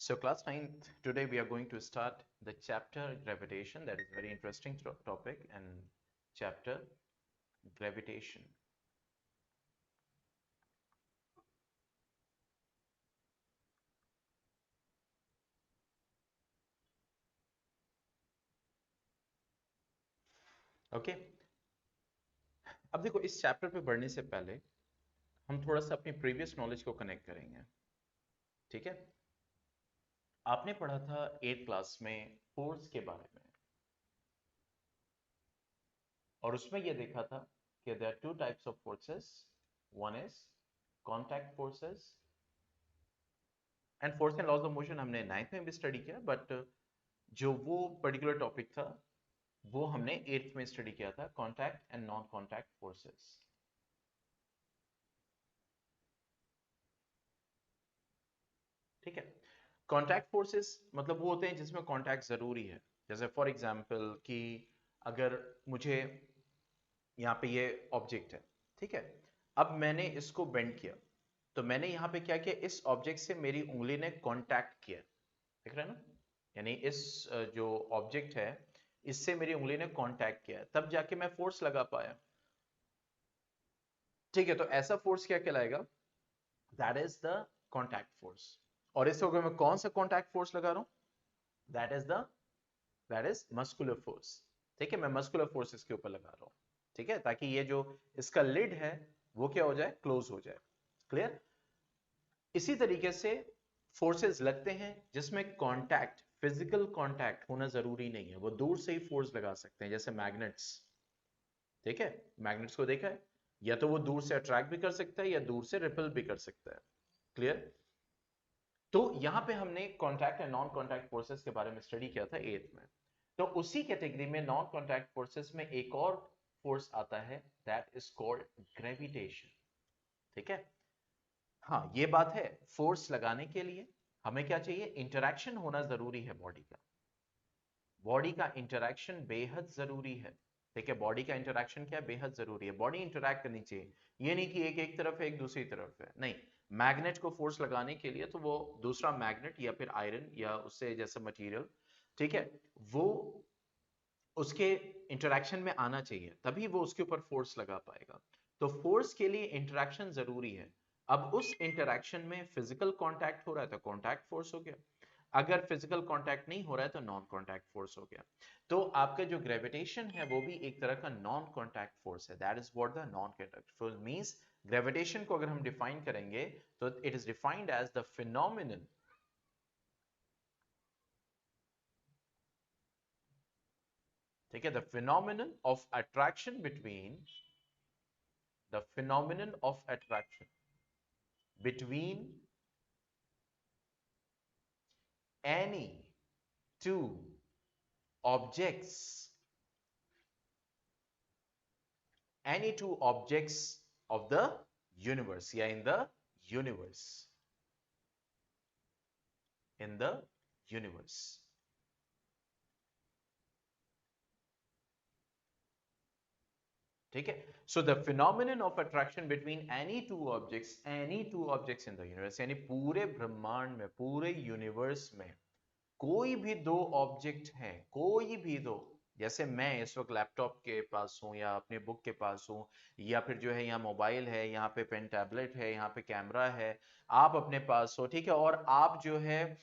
So class 9th, today we are going to start the chapter gravitation. That is very interesting topic, and chapter gravitation. Okay, अब देखो इस chapter पे बढ़ने से पहले हम थोड़ा सा अपनी प्रीवियस नॉलेज को कनेक्ट करेंगे। ठीक है, आपने पढ़ा था 8th क्लास में फोर्स के बारे में, और उसमें यह देखा था कि there are two types of forces. One is contact forces, and force and laws of motion हमने 9th में भी स्टडी किया, बट जो वो पर्टिकुलर टॉपिक था वो हमने 8th में स्टडी किया था, contact and non contact forces. ठीक है, कॉन्टैक्ट फोर्सेस मतलब वो होते हैं जिसमें कॉन्टैक्ट जरूरी है। जैसे फॉर एग्जांपल कि अगर मुझे यहाँ पे ये ऑब्जेक्ट है, ठीक है, अब मैंने इसको बेंड किया, तो मैंने यहाँ पे क्या किया, इस ऑब्जेक्ट से मेरी उंगली ने कॉन्टैक्ट किया। देख रहे हैं ना, यानी इस जो ऑब्जेक्ट है इससे मेरी उंगली ने कांटेक्ट किया, तब जाके मैं फोर्स लगा पाया। ठीक है, तो ऐसा फोर्स क्या कहलाएगा, that is the contact force. और इस वक्त मैं कौन सा कांटेक्ट फोर्स लगा रहा हूं, दैट इज मस्कुलर फोर्स। ठीक है, मैं मस्कुलर फोर्स इसके ऊपर लगा रहा हूं। ठीक है, ताकि ये जो इसका लिड है वो क्या हो जाए, क्लोज हो जाए। क्लियर। इसी तरीके से फोर्सेस लगते हैं जिसमें कांटेक्ट, फिजिकल कांटेक्ट होना जरूरी नहीं है, वो दूर से ही फोर्स लगा सकते हैं, जैसे मैग्नेट्स। ठीक है, मैग्नेट्स को देखा है, या तो वो दूर से अट्रैक्ट भी कर सकता है या दूर से रिपल भी कर सकता है। क्लियर। तो यहां पे हमने contact and non contact forces के बारे में स्टडी किया था 8th में। तो उसी कैटेगरी में नॉन कॉन्टैक्ट फोर्सेस में एक और फोर्स आता है, दैट इज कॉल्ड ग्रेविटेशन। ठीक है, हाँ ये बात है, फोर्स लगाने के लिए हमें क्या चाहिए, इंटरैक्शन होना जरूरी है बॉडी का। बॉडी का इंटरैक्शन बेहद जरूरी है। ठीक है, बॉडी का इंटरैक्शन क्या है, बेहद जरूरी है। बॉडी इंटरैक्ट करनी चाहिए, ये नहीं कि एक एक तरफ है एक दूसरी तरफ है, नहीं। मैग्नेट को फोर्स लगाने के लिए तो वो दूसरा मैग्नेट या फिर आयरन या उससे जैसा मटेरियल, ठीक है, वो उसके इंटरैक्शन में आना चाहिए, तभी वो उसके ऊपर फोर्स लगा पाएगा। तो फोर्स के लिए इंटरैक्शन जरूरी है। अब उस इंटरैक्शन में फिजिकल कांटेक्ट हो रहा है तो कांटेक्ट फोर्स हो गया, अगर फिजिकल कांटेक्ट नहीं हो रहा है तो नॉन कांटेक्ट फोर्स हो गया। तो आपका जो ग्रेविटेशन है वो भी एक तरह का नॉन कांटेक्ट फोर्स है, that is what the non contact force means. Gravitation को अगर हम डिफाइन करेंगे तो it is defined as the phenomenon, ठीक है, the phenomenon of attraction between, the phenomenon of attraction between any two objects, of the universe, या universe in the universe। ठीक है, so the phenomenon of attraction between any two objects in the universe, यानी पूरे ब्रह्मांड में, पूरे universe में कोई भी दो ऑब्जेक्ट हैं, कोई भी दो, जैसे मैं इस वक्त लैपटॉप के पास हूं या अपने बुक के पास हूं, या फिर जो है यहाँ मोबाइल है, यहाँ पे पेन टैबलेट है, यहाँ पे कैमरा है, आप अपने पास हो, ठीक है, और आप जो है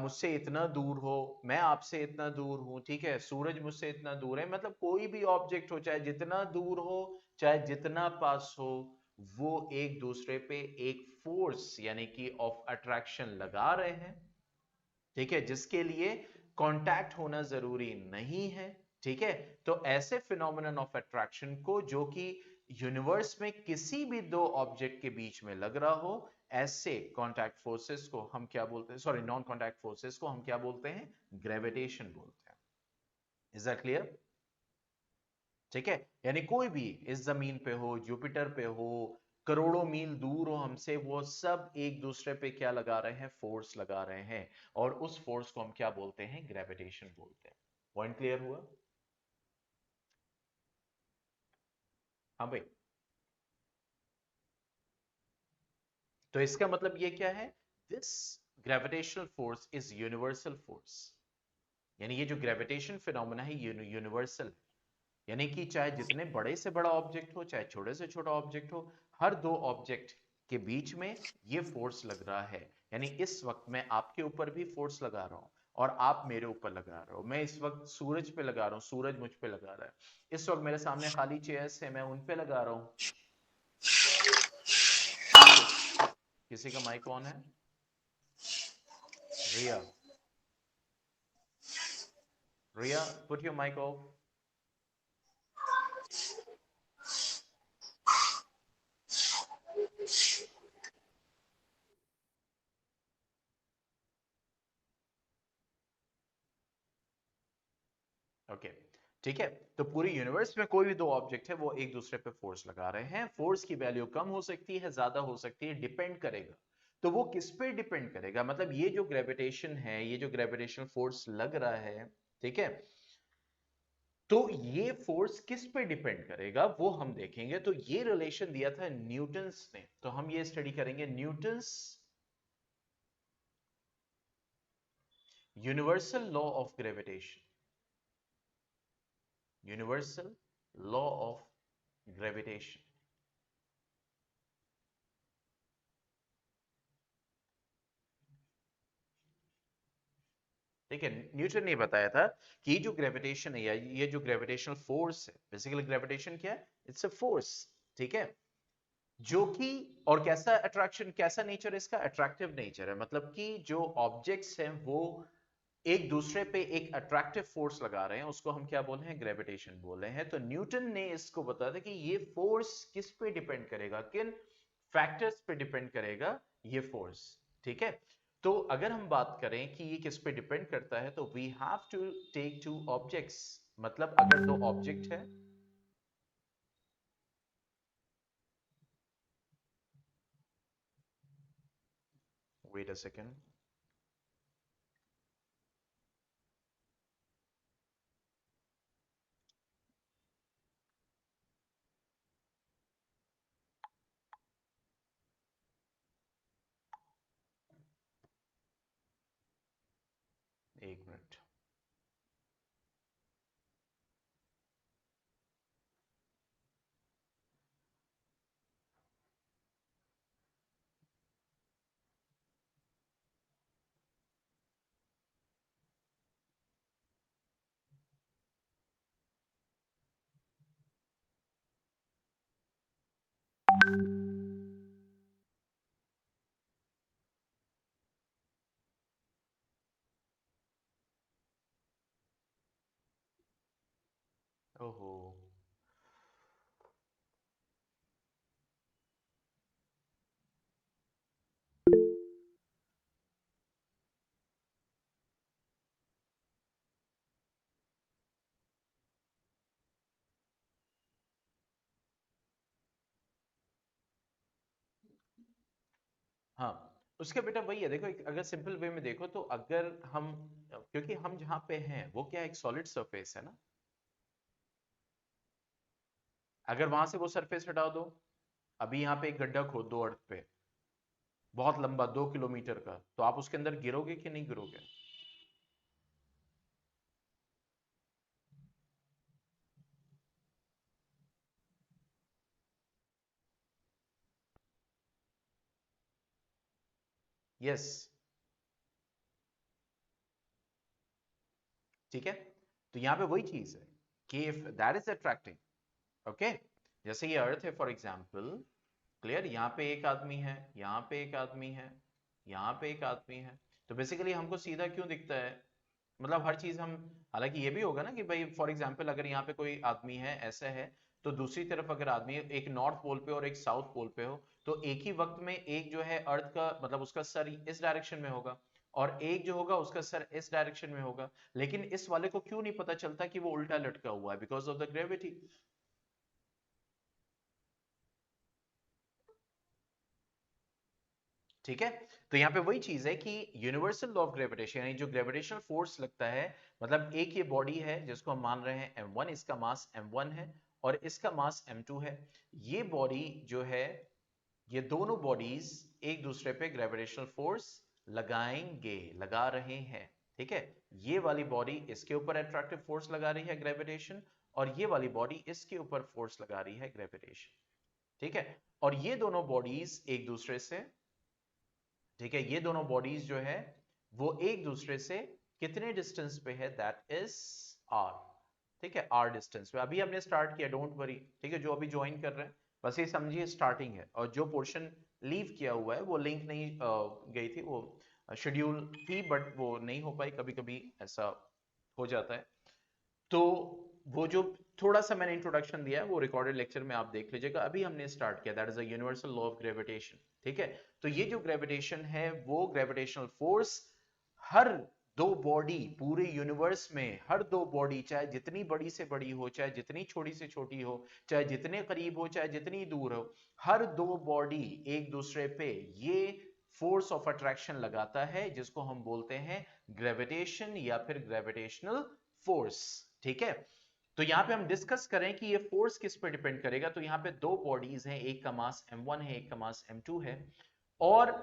मुझसे इतना दूर हो, मैं आपसे इतना दूर हूं, ठीक है, सूरज मुझसे इतना दूर है, मतलब कोई भी ऑब्जेक्ट हो, चाहे जितना दूर हो चाहे जितना पास हो, वो एक दूसरे पे एक फोर्स यानी कि ऑफ अट्रैक्शन लगा रहे हैं। ठीक है, जिसके लिए कांटेक्ट होना जरूरी नहीं है। ठीक है, तो ऐसे फिनोमेनन ऑफ अट्रैक्शन को जो कि यूनिवर्स में किसी भी दो ऑब्जेक्ट के बीच में लग रहा हो, ऐसे कांटेक्ट फोर्सेस को हम क्या बोलते हैं, सॉरी नॉन कांटेक्ट फोर्सेस को हम क्या बोलते हैं, ग्रेविटेशन बोलते हैं। Is that clear. ठीक है, यानी कोई भी इस जमीन पे हो, जुपिटर पे हो, करोड़ों मील दूर हो हमसे, वो सब एक दूसरे पे क्या लगा रहे हैं, फोर्स लगा रहे हैं, और उस फोर्स को हम क्या बोलते हैं, ग्रेविटेशन बोलते हैं। पॉइंट क्लियर हुआ। हाँ भाई, तो इसका मतलब ये क्या है, this gravitational force is universal force, यानी ये जो ग्रेविटेशन फिनोमेना है यूनिवर्सल, यानी कि चाहे जितने बड़े से बड़ा ऑब्जेक्ट हो, चाहे छोटे से छोटा ऑब्जेक्ट हो, हर दो ऑब्जेक्ट के बीच में ये फोर्स लग रहा है। यानी इस वक्त मैं आपके ऊपर भी फोर्स लगा रहा हूं और आप मेरे ऊपर लगा रहे हो। मैं इस वक्त सूरज पे लगा रहा हूँ, सूरज मुझ पे लगा रहा है। इस वक्त मेरे सामने खाली चेयर्स है, मैं उन पे लगा रहा हूँ। किसी का माइक ऑन है? Riya, Riya put your mic off. Okay, ठीक है। तो पूरी यूनिवर्स में कोई भी दो ऑब्जेक्ट है वो एक दूसरे पे फोर्स लगा रहे हैं। फोर्स की वैल्यू कम हो सकती है, ज्यादा हो सकती है, डिपेंड करेगा। तो वो किस पे डिपेंड करेगा, मतलब ये जो ग्रेविटेशन है, ये जो ग्रेविटेशनल फोर्स लग रहा है, ठीक है, तो ये फोर्स किस पे डिपेंड करेगा वो हम देखेंगे। तो ये रिलेशन दिया था न्यूटन्स ने, तो हम ये स्टडी करेंगे Newton's universal law of gravitation, universal law of gravitation. ठीक है, न्यूटन ने बताया था कि जो ग्रेविटेशन है या ये जो ग्रेविटेशनल फोर्स है, बेसिकली ग्रेविटेशन क्या है, इट्स अ फोर्स, ठीक है, जो कि, और कैसा अट्रैक्शन, कैसा नेचर इसका, अट्रैक्टिव नेचर है। मतलब कि जो ऑब्जेक्ट्स हैं वो एक दूसरे पे एक अट्रैक्टिव फोर्स लगा रहे हैं, उसको हम क्या बोल रहे हैं, ग्रेविटेशन बोल रहे हैं। तो न्यूटन ने इसको बताया था कि ये फोर्स किस पे डिपेंड करेगा, किन फैक्टर्स पे डिपेंड करेगा ये फोर्स, ठीक है। तो अगर हम बात करें कि ये किस पे डिपेंड करता है, तो we have to take two objects. मतलब अगर दो ऑब्जेक्ट है, वेट अ सेकेंड, एक मिनट। ओहो, हाँ, उसका बेटा वही है, देखो अगर सिंपल वे में देखो तो अगर हम, क्योंकि हम जहां पे हैं वो क्या, एक सॉलिड सरफेस है ना। अगर वहां से वो सरफेस हटा दो, अभी यहाँ पे एक गड्ढा खोद दो अर्थ पे, बहुत लंबा 2 किलोमीटर का, तो आप उसके अंदर गिरोगे कि नहीं गिरोगे? यस, ठीक है। तो यहाँ पे वही चीज है कि if that is attracting, okay, जैसे ये अर्थ है फॉर एग्जाम्पल, क्लियर, यहाँ पे एक आदमी है, यहाँ पे एक आदमी है, यहाँ पे एक आदमी है। तो बेसिकली हमको सीधा क्यों दिखता है, मतलब हर चीज हम, हालांकि ये भी होगा ना कि भाई फॉर एग्जांपल अगर यहाँ पे कोई आदमी है, ऐसा है, तो दूसरी तरफ अगर आदमी एक नॉर्थ पोल पे और एक साउथ पोल पे हो, तो एक ही वक्त में एक जो है अर्थ का, मतलब उसका सर इस डायरेक्शन में होगा और एक जो होगा उसका सर इस डायरेक्शन में होगा, लेकिन इस वाले को क्यों नहीं पता चलता कि वो उल्टा लटका हुआ है, बिकॉज ऑफ द ग्रेविटी। ठीक है, तो यहाँ पे वही चीज है कि यूनिवर्सल लॉ ऑफ ग्रेविटेशन, यानी जो ग्रेविटेशनल फोर्स लगता है, मतलब एक ये बॉडी है जिसको हम मान रहे हैं m1, इसका मास m1 है और इसका मास m2 है। ये बॉडी जो है, ये दोनों बॉडीज एक दूसरे पे ग्रेविटेशनल फोर्स लगाएंगे, लगा रहे हैं, ठीक है। ये वाली बॉडी इसके ऊपर अट्रैक्टिव फोर्स लगा रही है ग्रेविटेशन, और ये वाली बॉडी इसके ऊपर फोर्स लगा रही है ग्रेविटेशन, ठीक है। और ये दोनों बॉडीज एक दूसरे से, ठीक है, ये दोनों बॉडीज जो है वो एक दूसरे से कितने डिस्टेंस पे है, दैट इज आर, ठीक है, आर डिस्टेंस पे। अभी हमने स्टार्ट किया, डोंट वरी, ठीक है। जो अभी ज्वाइन कर रहे हैं बस ये समझिए स्टार्टिंग है, और जो पोर्शन लीव किया हुआ है वो लिंक नहीं गई थी, वो शेड्यूल थी बट वो नहीं हो पाई, कभी कभी ऐसा हो जाता है। तो वो जो थोड़ा सा मैंने इंट्रोडक्शन दिया है वो रिकॉर्डेड लेक्चर में आप देख लीजिएगा। अभी हमने स्टार्ट किया, that is a universal law of gravitation, ठीक है। तो ये जो ग्रेविटेशन है वो ग्रेविटेशनल फोर्स हर दो बॉडी, पूरे यूनिवर्स में हर दो बॉडी, चाहे जितनी बड़ी से बड़ी हो, चाहे जितनी छोटी से छोटी हो, चाहे जितने करीब हो, चाहे जितनी दूर हो, हर दो बॉडी एक दूसरे पे ये फोर्स ऑफ अट्रैक्शन लगाता है, जिसको हम बोलते हैं ग्रेविटेशन या फिर ग्रेविटेशनल फोर्स, ठीक है। तो यहां पे हम डिस्कस करें कि ये फोर्स किस पे डिपेंड करेगा। तो यहां पे दो बॉडीज हैं, एक का मास m1 है, एक का मास m2 है, और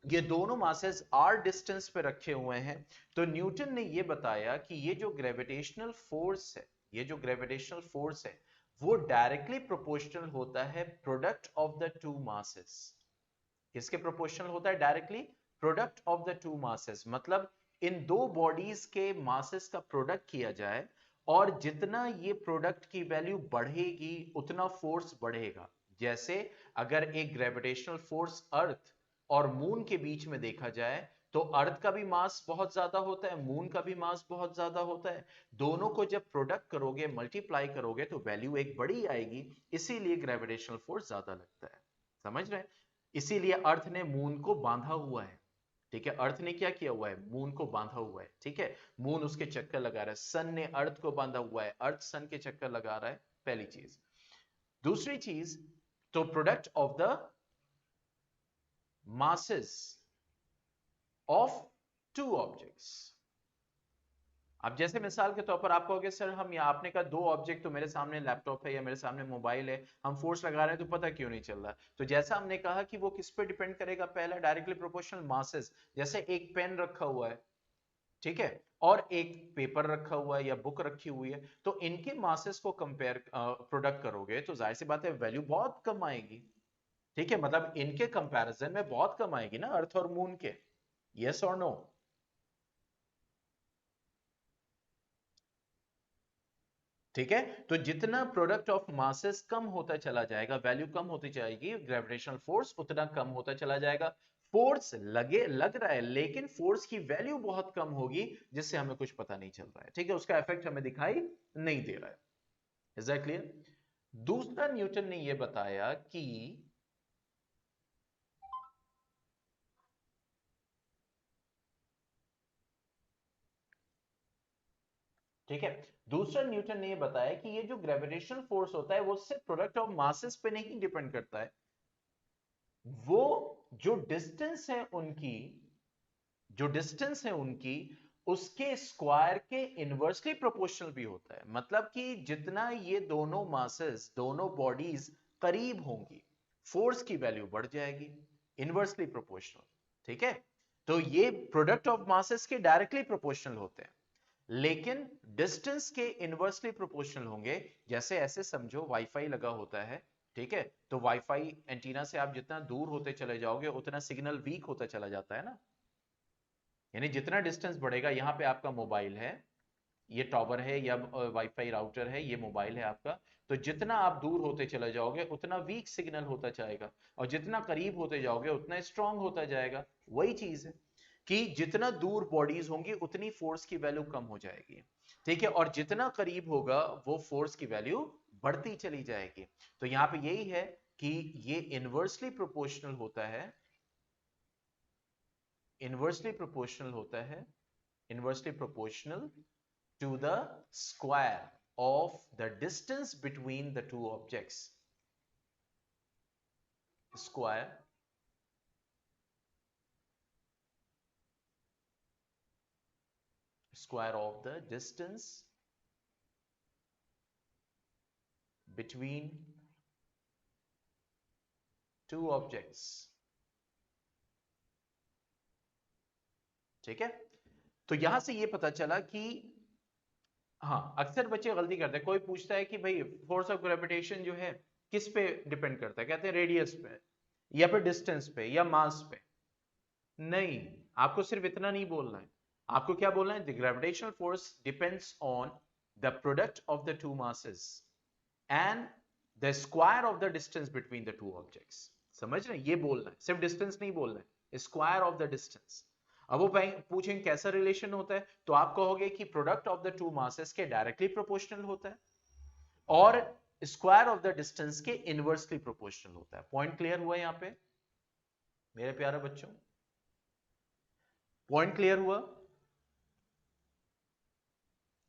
ये दोनों मासेस r डिस्टेंस पे रखे हुए हैं। तो न्यूटन ने ये बताया कि ये जो ग्रेविटेशनल फोर्स है, ये जो ग्रेविटेशनल फोर्स है वो डायरेक्टली प्रोपोर्शनल होता है product of the two masses. किसके प्रोपोर्शनल होता है? Directly product of the two masses, मतलब इन दो बॉडीज के मासेस का प्रोडक्ट किया जाए, और जितना ये प्रोडक्ट की वैल्यू बढ़ेगी उतना फोर्स बढ़ेगा। जैसे अगर एक ग्रेविटेशनल फोर्स अर्थ और मून के बीच में देखा जाए, तो अर्थ का भी मास बहुत ज्यादा होता है, मून का भी मास बहुत ज्यादा होता है। दोनों को जब प्रोडक्ट करोगे, मल्टीप्लाई करोगे, तो वैल्यू एक बड़ी आएगी, इसीलिए ग्रेविटेशनल फोर्स ज्यादा लगता है। समझ रहे हैं? इसीलिए अर्थ ने मून को बांधा हुआ है, ठीक है। अर्थ ने क्या किया हुआ है? मून को बांधा हुआ है, ठीक है। मून उसके चक्कर लगा रहा है, सन ने अर्थ को बांधा हुआ है, अर्थ सन के चक्कर लगा रहा है, पहली चीज। दूसरी चीज, तो product of the masses of two objects। अब जैसे मिसाल के तौर पर आप कहोगे सर हम या आपने कहा दो ऑब्जेक्ट, तो मेरे सामने लैपटॉप है या मेरे सामने मोबाइल है, हम फोर्स लगा रहे हैं तो पता क्यों नहीं चल रहा? तो जैसा हमने कहा कि वो किस पे डिपेंड करेगा, पहला डायरेक्टली प्रोपोर्शनल मासेस। जैसे एक पेन रखा हुआ है, ठीक है, और एक पेपर रखा हुआ है या बुक रखी हुई है, तो इनके मासेस को कंपेयर प्रोडक्ट करोगे तो जाहिर सी बात है वैल्यू बहुत कम आएगी, ठीक है। मतलब इनके कंपैरिजन में बहुत कम आएगी ना अर्थ और मून के। यस और नो? ठीक है। तो जितना प्रोडक्ट ऑफ मासेस कम होता चला जाएगा, वैल्यू कम होती जाएगी, ग्रेविटेशनल फोर्स उतना कम होता चला जाएगा। फोर्स लग रहा है लेकिन फोर्स की वैल्यू बहुत कम होगी, जिससे हमें कुछ पता नहीं चल रहा है, ठीक है, उसका इफेक्ट हमें दिखाई नहीं दे रहा है। Is that clear? दूसरा, न्यूटन ने यह बताया कि ठीक है, दूसरा न्यूटन ने यह बताया कि ये जो ग्रेविटेशनल फोर्स होता है वो सिर्फ प्रोडक्ट ऑफ मासेस पे नहीं डिपेंड करता है, वो जो डिस्टेंस है उनकी, जो डिस्टेंस है उनकी, उसके स्क्वायर के इनवर्सली प्रोपोर्शनल भी होता है। मतलब कि जितना ये दोनों मासेस, दोनों बॉडीज करीब होंगी, फोर्स की वैल्यू बढ़ जाएगी, इनवर्सली प्रोपोर्शनल, ठीक है। तो ये प्रोडक्ट ऑफ मासेस के डायरेक्टली प्रोपोर्शनल होते हैं, लेकिन डिस्टेंस के इनवर्सली प्रोपोर्शनल होंगे। जैसे ऐसे समझो वाईफाई लगा होता है, ठीक है, तो वाईफाई एंटीना से आप जितना दूर होते चले जाओगे उतना सिग्नल वीक होता चला जाता है ना। यानी जितना डिस्टेंस बढ़ेगा, यहां पे आपका मोबाइल है, ये टॉवर है या वाईफाई राउटर है, ये मोबाइल है आपका, तो जितना आप दूर होते चले जाओगे उतना वीक सिग्नल होता जाएगा, और जितना करीब होते जाओगे उतना स्ट्रांग होता जाएगा। वही चीज है कि जितना दूर बॉडीज होंगी उतनी फोर्स की वैल्यू कम हो जाएगी, ठीक है, और जितना करीब होगा वो फोर्स की वैल्यू बढ़ती चली जाएगी। तो यहां पे यही है कि ये इनवर्सली प्रोपोर्शनल होता है, इनवर्सली प्रोपोर्शनल होता है, inversely proportional to the square of the distance between the two objects, square of the distance between two objects, ठीक है, तो यहां से ये पता चला कि हाँ, अक्सर बच्चे गलती करते हैं, कोई पूछता है कि भाई फोर्स ऑफ ग्रेविटेशन जो है किस पे डिपेंड करता है, कहते हैं रेडियस पे या फिर डिस्टेंस पे या मास पे। नहीं, आपको सिर्फ इतना नहीं बोलना है, आपको क्या बोलना है, the gravitational force depends on the product of the two masses and the square of the distance between the two objects. समझ रहे हैं, ये बोलना है, सिर्फ डिस्टेंस नहीं बोलना है, स्क्वायर ऑफ द डिस्टेंस। अब वो पूछेंगे कैसा रिलेशन होता है, तो आप कहोगे कि product of the two masses के डायरेक्टली प्रोपोर्शनल होता है और स्क्वायर ऑफ द डिस्टेंस के इनवर्सली प्रोपोर्शनल होता है। पॉइंट क्लियर हुआ यहां पे मेरे प्यारे बच्चों? पॉइंट क्लियर हुआ?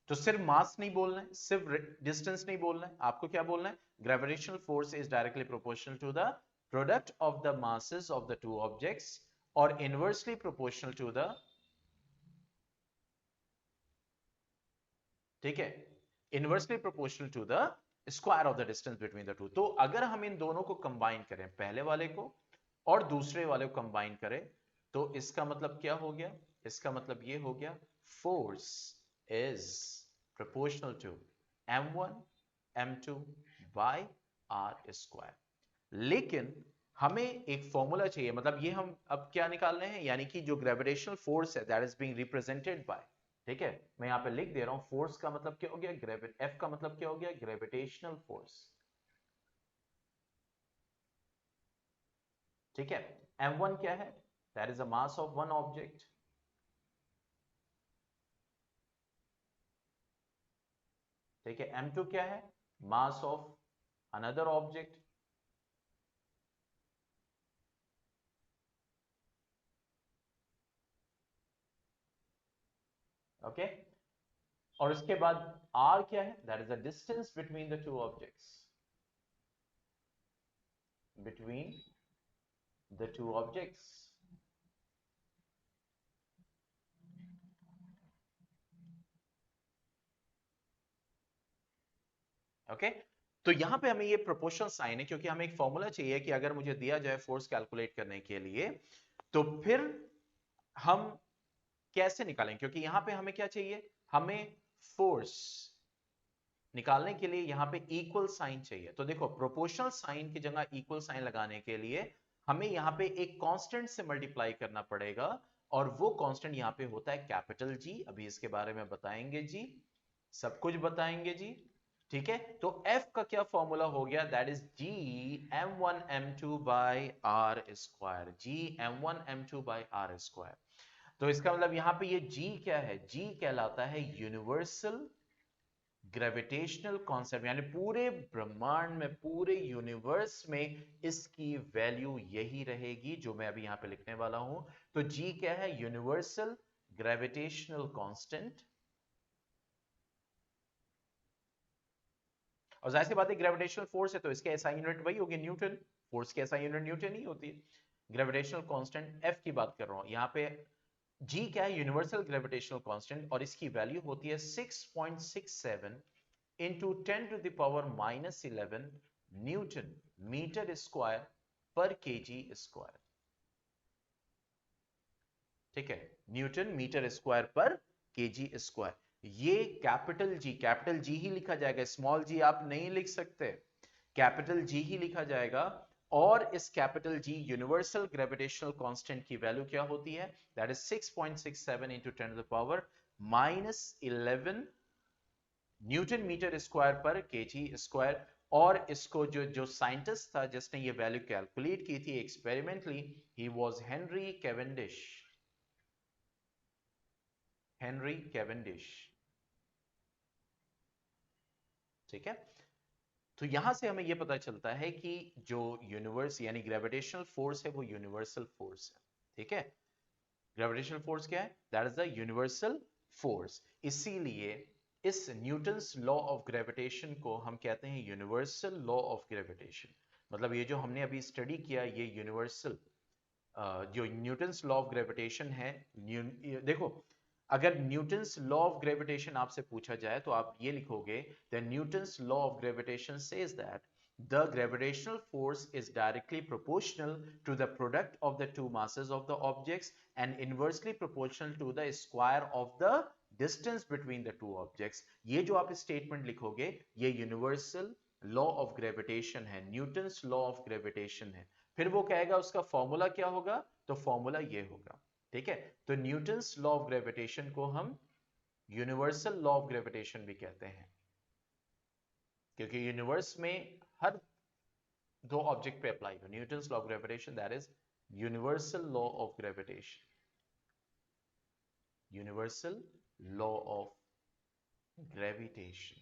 तो सिर्फ मास नहीं बोलना है, सिर्फ डिस्टेंस नहीं बोलना है, आपको क्या बोलना है, gravitational force is directly proportional to the product of the masses of the two objects और इनवर्सली प्रोपोर्शनल टू द, ठीक है, inversely proportional to the square of the distance between the two. तो अगर हम इन दोनों को कंबाइन करें, पहले वाले को और दूसरे वाले को कंबाइन करें, तो इसका मतलब क्या हो गया, इसका मतलब ये हो गया force is proportional to m1 m2 by r square. लेकिन हमें एक फॉर्मूला चाहिए, मतलब ये हम अब क्या निकाल रहे हैं, यानी कि जो ग्रेविटेशनल फोर्स है that is being represented by, ठीक है, मैं यहां पे लिख दे रहा हूं, फोर्स का मतलब क्या हो गया, एफ का मतलब क्या हो गया, ग्रेविटेशनल फोर्स। ठीक है, m1 क्या है, that is a mass of one object, ठीक है, m2 क्या है, mass of another object, okay, और इसके बाद r क्या है, that is the distance between the two objects, between the two objects. Okay, तो यहां पे हमें ये प्रोपोर्शनल साइन है, क्योंकि हमें एक फॉर्मूला चाहिए कि अगर मुझे दिया जाए फोर्स कैलकुलेट करने के लिए, तो फिर हम कैसे निकालें, क्योंकि यहां पे हमें क्या चाहिए, हमें फोर्स निकालने के लिए यहां पे इक्वल साइन चाहिए। तो देखो, प्रोपोर्शनल साइन की जगह इक्वल साइन लगाने के लिए हमें यहां पे एक कांस्टेंट से मल्टीप्लाई करना पड़ेगा, और वो कांस्टेंट यहां पे होता है कैपिटल जी। अभी इसके बारे में बताएंगे जी, सब कुछ बताएंगे जी, ठीक है। तो F का क्या फॉर्मूला हो गया, that is G m1 m2 by R square, G m1 m2 by R square. तो इसका मतलब यहां पे ये G क्या है, G कहलाता है यूनिवर्सल ग्रेविटेशनल कॉन्सेप्ट, यानी पूरे ब्रह्मांड में, पूरे यूनिवर्स में इसकी वैल्यू यही रहेगी जो मैं अभी यहां पे लिखने वाला हूं। तो G क्या है, यूनिवर्सल ग्रेविटेशनल कांस्टेंट, और जाहिर सी बात है ग्रेविटेशनल फोर्स है तो इसके एसआई यूनिट वही होगी, न्यूटन। फोर्स की एसआई यूनिट न्यूटन ही होती है। ग्रेविटेशनल कांस्टेंट F की बात कर रहा हूं यहां पे, G क्या है, यूनिवर्सल ग्रेविटेशनल कांस्टेंट, और इसकी वैल्यू होती है 6.67 into 10 to the power minus 11 newton metre square पर केजी स्क्वायर। ठीक है, न्यूटन मीटर स्क्वायर पर केजी स्क्वायर। ये कैपिटल जी ही लिखा जाएगा, स्मॉल जी आप नहीं लिख सकते, कैपिटल जी ही लिखा जाएगा। और इस capital G universal gravitational constant की वैल्यू क्या होती है, that is 6.67 into 10 to the power minus 11 newton metre square पर केजी स्क्वायर। और इसको जो साइंटिस्ट था जिसने ये वैल्यू कैलकुलेट की थी experimentally, he was Henry Cavendish, Henry Cavendish. ठीक है, तो यहां से हमें यह पता चलता है कि जो यूनिवर्स यानी ग्रेविटेशनल फोर्स है वो यूनिवर्सल फोर्स है। ठीक है, ग्रेविटेशनल फोर्स क्या है, that is the universal force. इसीलिए इस न्यूटन्स लॉ ऑफ ग्रेविटेशन को हम कहते हैं यूनिवर्सल लॉ ऑफ ग्रेविटेशन। मतलब ये जो हमने अभी स्टडी किया, ये यूनिवर्सल जो न्यूटन्स लॉ ऑफ ग्रेविटेशन है, देखो, अगर न्यूटन्स लॉ ऑफ ग्रेविटेशन आपसे पूछा जाए तो आप ये लिखोगे, the Newton's law of gravitation says that the gravitational force is directly proportional to the product of the two masses of the objects and inversely proportional to the square of the distance between the two objects. ये जो आप statement लिखोगे ये universal law of gravitation है, Newton's law of gravitation है। फिर वो कहेगा उसका फॉर्मूला क्या होगा, तो फॉर्मूला ये होगा, ठीक है। तो न्यूटन्स लॉ ऑफ ग्रेविटेशन को हम यूनिवर्सल लॉ ऑफ ग्रेविटेशन भी कहते हैं, क्योंकि यूनिवर्स में हर दो ऑब्जेक्ट पे अप्लाई हो। Newton's law of gravitation that is universal law of gravitation, universal law of gravitation.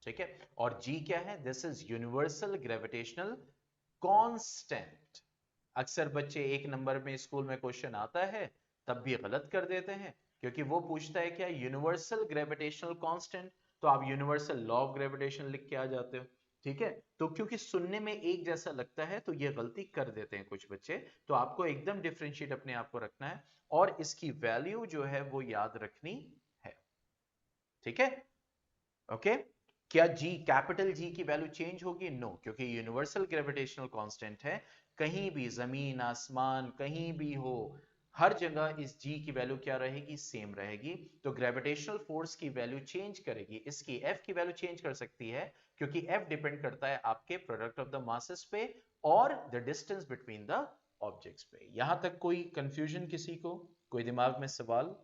ठीक है, और जी क्या है, this is universal gravitational constant. अक्सर बच्चे एक नंबर में स्कूल में क्वेश्चन आता है तब भी गलत कर देते हैं, क्योंकि वो पूछता है क्या यूनिवर्सल ग्रेविटेशनल कांस्टेंट, तो आप यूनिवर्सल लॉ ऑफ ग्रेविटेशन लिख के आ जाते हो। ठीक है, तो क्योंकि सुनने में एक जैसा लगता है तो ये गलती कर देते हैं कुछ बच्चे, तो आपको एकदम डिफरेंशिएट अपने आप को रखना है और इसकी वैल्यू जो है वो याद रखनी है। ठीक है, ओके। क्या जी, कैपिटल जी की वैल्यू चेंज होगी? नो, क्योंकि यूनिवर्सल ग्रेविटेशनल कांस्टेंट है। कहीं भी जमीन आसमान कहीं भी हो, हर जगह इस जी की वैल्यू क्या रहेगी, सेम रहेगी। तो ग्रेविटेशनल फोर्स की वैल्यू चेंज करेगी, इसकी एफ की वैल्यू चेंज कर सकती है, क्योंकि एफ डिपेंड करता है आपके प्रोडक्ट ऑफ द मासेस पे और the distance between the objects पे। यहां तक कोई कंफ्यूजन किसी को, कोई दिमाग में सवाल,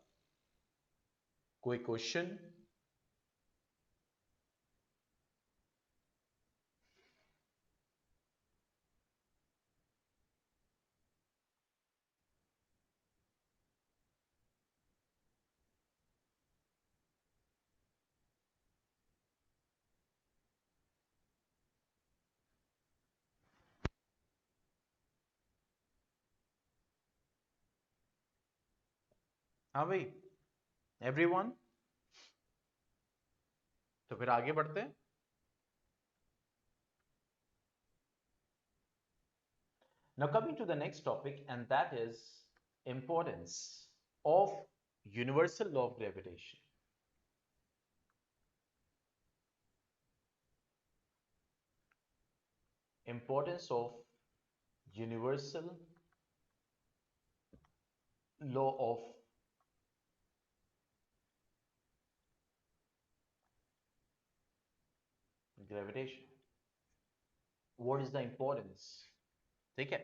कोई क्वेश्चन? हाँ भाई, एवरीवन, तो फिर आगे बढ़ते हैं। Now coming to the next topic, and that is importance of universal law of gravitation. Importance of universal law of gravitation. What is the importance? ठीक है,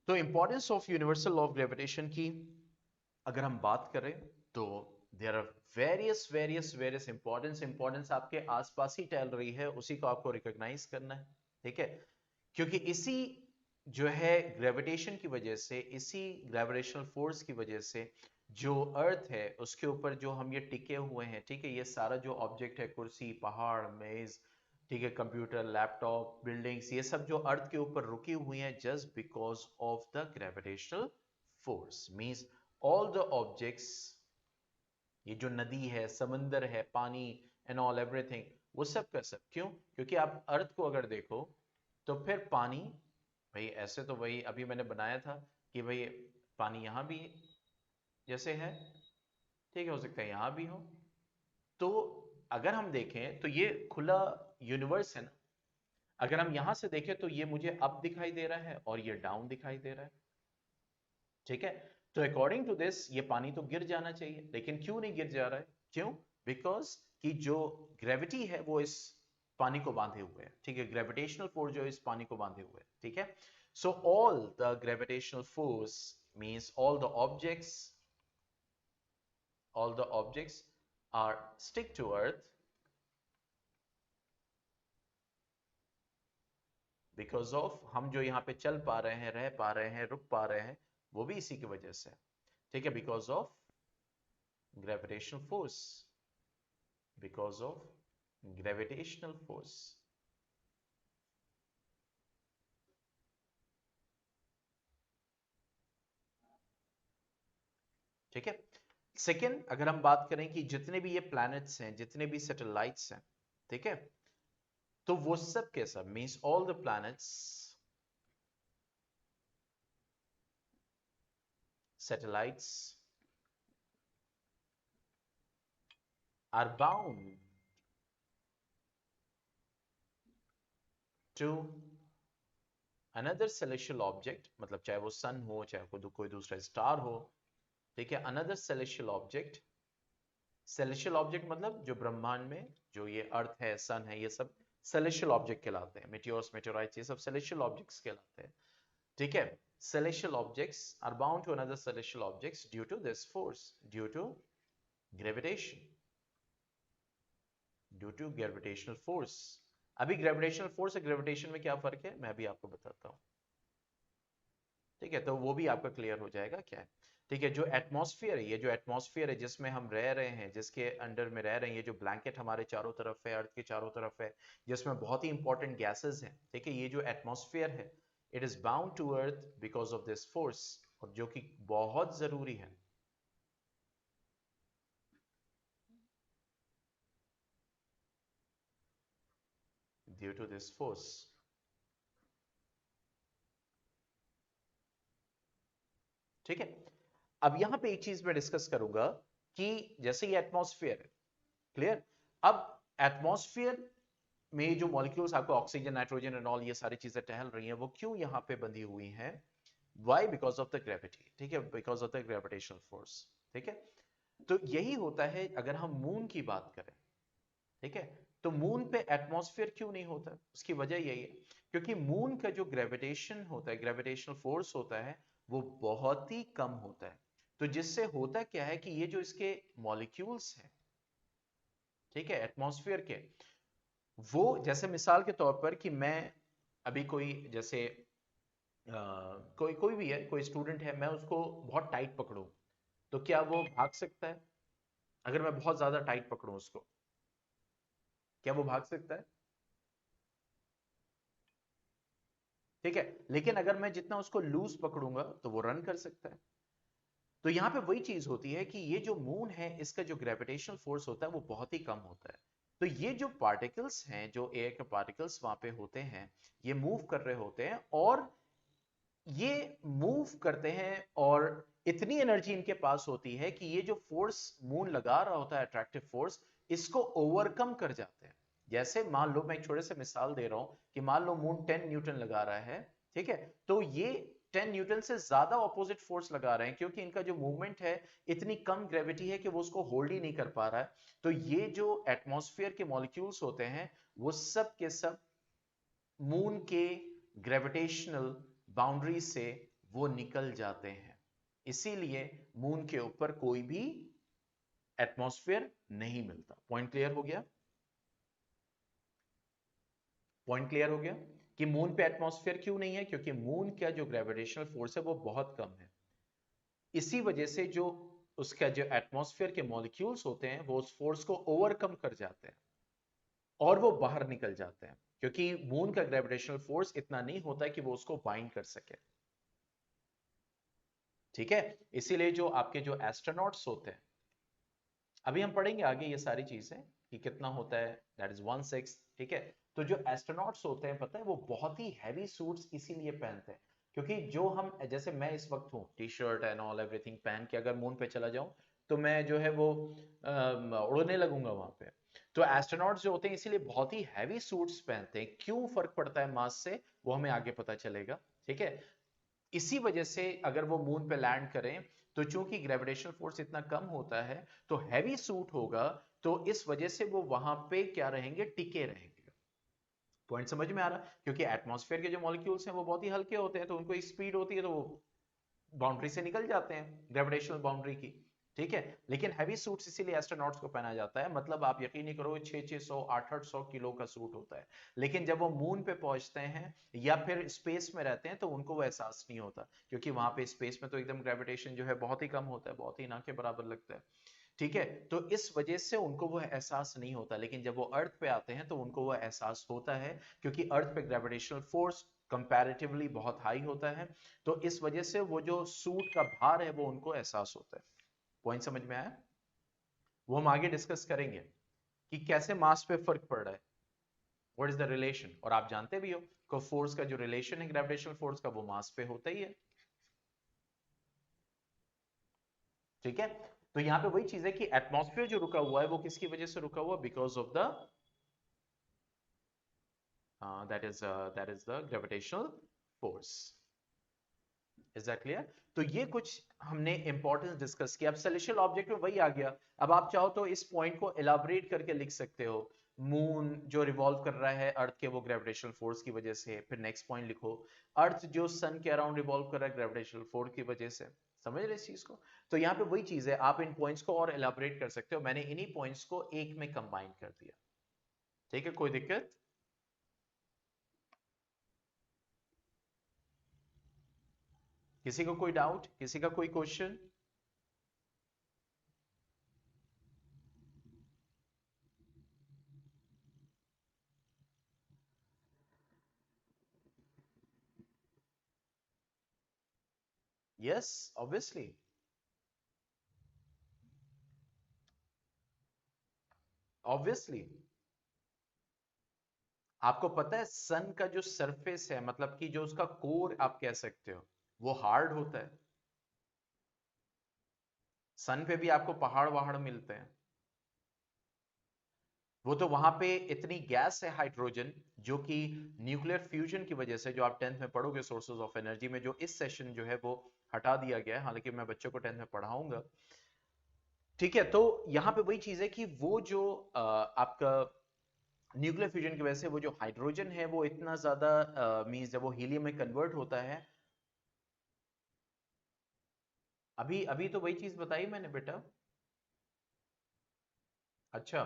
तो importance of universal law of gravitation की अगर हम बात करें तो there are various various various importance आपके आसपास ही टहल रही है, उसी को आपको रिकॉग्नाइज करना है। ठीक है, क्योंकि इसी जो है ग्रेविटेशन की वजह से, इसी ग्रेविटेशनल फोर्स की वजह से जो अर्थ है उसके ऊपर जो हम ये टिके हुए हैं, ठीक है, ये सारा जो ऑब्जेक्ट है, कुर्सी, पहाड़, मेज, ठीक है, कंप्यूटर, लैपटॉप, बिल्डिंग्स, ये सब जो अर्थ के ऊपर रुकी हुई हैं just because of the gravitational force. Means all the objects, ये जो नदी है, समंदर है, पानी एंड ऑल एवरीथिंग, वो सब का सब क्यों? क्योंकि आप अर्थ को अगर देखो तो फिर पानी, भाई ऐसे तो वही अभी मैंने बनाया था कि भाई पानी यहां भी जैसे है, ठीक है, हो सकता है यहां भी हो। तो अगर हम देखें तो ये खुला यूनिवर्स है ना, अगर हम यहां से देखें तो ये मुझे अप दिखाई दे रहा है और ये डाउन दिखाई दे रहा है। ठीक है, तो अकॉर्डिंग टू दिस ये पानी तो गिर जाना चाहिए, लेकिन क्यों नहीं गिर जा रहा है? क्यों? बिकॉज कि जो ग्रेविटी है वो इस पानी को बांधे हुए है। ठीक है, ग्रेविटेशनल फोर्स जो इस पानी को बांधे हुए है। ठीक है, so all the gravitational force means all the objects are stick to earth because of हम जो यहाँ पे चल पा रहे हैं, रह पा रहे हैं, रुक पा रहे हैं, वो भी इसी की वजह से। ठीक है, because of gravitational force, because of gravitational force. ठीक है, सेकेंड अगर हम बात करें कि जितने भी ये प्लैनेट्स हैं, जितने भी सैटेलाइट्स हैं, ठीक है, तो वो सब के सब means all the planets, satellites are bound to another celestial object, मतलब चाहे वो सन हो, चाहे कोई दूसरा स्टार हो, ठीक है, another celestial object. Celestial object मतलब जो ब्रह्मांड में, जो ये अर्थ है, सन है, ये सब सेलेस्टियल ऑब्जेक्ट कहलाते हैं। मेटियोर्स, मेटेओराइट्स, ये सब सेलेस्टियल ऑब्जेक्ट्स कहलाते हैं, ठीक है। Celestial objects are bound to another celestial objects due to this force, due to gravitation, due to gravitational force। अभी ग्रेविटेशनल फोर्स और ग्रेविटेशन में क्या फर्क है मैं भी आपको बताता हूं, ठीक है, तो वो भी आपका क्लियर हो जाएगा क्या है। ठीक है, जो एटमॉस्फेयर है, ये जो एटमॉस्फेयर है जिसमें हम रह रहे हैं, जिसके अंडर में रह रहे हैं, ये जो ब्लैंकेट हमारे चारों तरफ है, अर्थ के चारों तरफ है, जिसमें बहुत ही इंपॉर्टेंट गैसेस हैं, ठीक है, ये जो एटमॉस्फेयर है, it is bound to earth because of this force, और जो कि बहुत जरूरी है। ड्यू टू दिस फोर्स, ठीक है। अब यहां पे एक चीज मैं डिस्कस करूंगा कि जैसे ये एटमॉस्फेयर है, क्लियर। अब एटमॉस्फेयर में जो मॉलिक्यूल्स आपको ऑक्सीजन, नाइट्रोजन एंड ऑल ये सारी चीजें टहल रही हैं, वो क्यों यहाँ पे बंधी हुई हैं? Why? Because of the gravity, ठीक है, because of the gravitational force, ठीक है। तो यही होता है अगर हम मून की बात करें, ठीक है, तो मून पे एटमॉस्फेयर क्यों नहीं होता? उसकी वजह यही है क्योंकि मून का जो ग्रेविटेशन होता है, ग्रेविटेशनल फोर्स होता है, वो बहुत ही कम होता है। तो जिससे होता क्या है कि ये जो इसके मॉलिक्यूल्स हैं, ठीक है, एटमॉस्फेयर के, वो जैसे मिसाल के तौर पर कि मैं अभी कोई जैसे कोई कोई भी है, कोई स्टूडेंट है, मैं उसको बहुत टाइट पकड़ूं, तो क्या वो भाग सकता है? अगर मैं बहुत ज्यादा टाइट पकड़ूं उसको, क्या वो भाग सकता है? ठीक है, लेकिन अगर मैं जितना उसको लूज पकड़ूंगा तो वो रन कर सकता है। तो यहां पे वही चीज होती है कि ये जो मून है, इसका जो ग्रेविटेशनल फोर्स होता है वो बहुत ही कम होता है। तो ये जो पार्टिकल्स हैं, जो एयर के पार्टिकल्स वहां पे होते हैं, ये मूव कर रहे होते हैं, और ये मूव करते हैं, और इतनी एनर्जी इनके पास होती है कि ये जो फोर्स मून लगा रहा होता है, अट्रैक्टिव फोर्स, इसको ओवरकम कर जाते हैं। जैसे मान लो, मैं एक छोटे से मिसाल दे रहा हूं कि मान लो मून 10 न्यूटन लगा रहा है, ठीक है, तो ये 10 न्यूटन से ज्यादा ऑपोजिट फोर्स लगा रहे हैं, क्योंकि इनका जो मूवमेंट है, इतनी कम ग्रेविटी है कि वो उसको होल्ड ही नहीं कर पा रहा है। तो ये जो एटमॉस्फेयर के मॉलिक्यूल्स होते हैं, वो सब के सब मून के ग्रेविटेशनल बाउंड्री से वो निकल जाते हैं। इसीलिए मून के ऊपर कोई भी एटमॉस्फेयर नहीं मिलता। पॉइंट क्लियर हो गया? पॉइंट क्लियर हो गया कि मून पे एटमॉस्फेयर क्यों नहीं है? क्योंकि मून का जो ग्रेविटेशनल फोर्स है वो बहुत कम है। इसी वजह से जो उसका जो एटमॉस्फेयर के मॉलिक्यूल्स होते हैं, वो उस फोर्स को ओवरकम कर जाते हैं और वो बाहर निकल जाते हैं, क्योंकि मून का ग्रेविटेशनल फोर्स इतना नहीं होता है कि वो उसको बाइंड कर सके। ठीक है, इसीलिए जो आपके जो एस्ट्रोनॉट्स होते हैं, अभी हम पढ़ेंगे आगे ये सारी चीजें कि कितना होता है, दैट इज 1/6, ठीक है। तो जो एस्ट्रोनॉट्स होते हैं, पता है, वो बहुत ही हैवी सूट्स इसीलिए पहनते हैं, क्योंकि जो हम, जैसे मैं इस वक्त हूँ T shirt and all everything पहन के, अगर मून पे चला जाऊं तो मैं जो है वो उड़ने लगूंगा वहां पे। तो एस्ट्रोनॉट्स जो होते हैं इसीलिए बहुत ही हैवी सूट्स पहनते हैं। क्यों फर्क पड़ता है मास से, वो हमें आगे पता चलेगा, ठीक है। इसी वजह से अगर वो मून पे लैंड करें, तो चूंकि ग्रेविटेशनल फोर्स इतना कम होता है, तो हैवी सूट होगा, तो इस वजह से वो वहां पे क्या रहेंगे, टिके रहेंगे। पॉइंट समझ में आ रहा? क्योंकि एटमॉस्फेयर के जो मॉलिक्यूल्स हैं वो बहुत ही हल्के होते हैं, तो उनको एक स्पीड होती है, तो वो बाउंड्री से निकल जाते हैं, ग्रेविटेशनल बाउंड्री की, ठीक है। लेकिन हैवी सूट्स इसीलिए एस्ट्रोनॉट्स को पहना जाता है, मतलब आप यकीन नहीं करोगे, 600 800 किलो का सूट होता है। लेकिन जब वो मून पे पहुंचते हैं या फिर स्पेस में रहते हैं, तो उनको वो एहसास नहीं होता, क्योंकि वहां पे स्पेस में तो एकदम ग्रेविटेशन जो है बहुत ही कम होता है, बहुत ही ना के बराबर लगता है, ठीक है। तो इस वजह से उनको वो एहसास नहीं होता। लेकिन जब वो अर्थ पे आते हैं तो उनको वो एहसास होता है, क्योंकि अर्थ पे ग्रेविटेशनल फोर्स कंपैरेटिवली बहुत हाई होता है। तो इस वजह से वो जो सूट का भार है वो उनको एहसास होता है। पॉइंट समझ में आया? वो हम आगे डिस्कस करेंगे कि कैसे मास पे फर्क पड़ रहा है, व्हाट इज द रिलेशन। और आप जानते भी हो कि फोर्स का जो रिलेशन है ग्रेविटेशनल फोर्स का, वो मास पे होता ही है, ठीक है। तो यहां पे वही चीज है कि एटमॉस्फेयर जो रुका हुआ है वो किसकी वजह से रुका हुआ, because of the that is the gravitational force. Is that clear? तो ये कुछ हमने इंपॉर्टेंस डिस्कस किया। अब सेलेस्टियल ऑब्जेक्ट में वही आ गया। अब आप चाहो तो इस पॉइंट को एलाबोरेट करके लिख सकते हो। मून जो रिवॉल्व कर रहा है अर्थ के वो ग्रेविटेशनल फोर्स की वजह से। फिर नेक्स्ट पॉइंट लिखो, अर्थ जो सन के अराउंड रिवॉल्व कर रहा है ग्रेविटेशनल फोर्स की वजह से। समझ रहे इस चीज को? तो यहाँ पे वही चीज है, आप इन पॉइंट्स को और एलाबोरेट कर सकते हो। मैंने इन्हीं पॉइंट्स को एक में कंबाइन कर दिया। ठीक है, कोई दिक्कत? किसी को कोई डाउट, किसी का कोई क्वेश्चन? Yes, obviously. ऑब्वियसली आपको पता है सन का जो सरफेस है, मतलब कि जो उसका कोर आप कह सकते हो, वो हार्ड होता है। सन पे भी आपको पहाड़ वहाड़ मिलते हैं। वो तो वहां पे इतनी गैस है हाइड्रोजन, जो कि न्यूक्लियर फ्यूजन की वजह से, जो आप 10th में पढ़ोगे सोर्सेज ऑफ एनर्जी में, जो इस सेशन जो है वो हटा दिया गया है, हालांकि मैं बच्चों को 10th में पढ़ाऊंगा। ठीक है, तो यहाँ पे वही चीज है कि वो जो आपका न्यूक्लियर फ्यूजन की वजह से वो जो हाइड्रोजन है वो इतना ज्यादा मींस जब वो हीलियम में कन्वर्ट होता है। अभी अभी तो वही चीज बताई मैंने बेटा। अच्छा,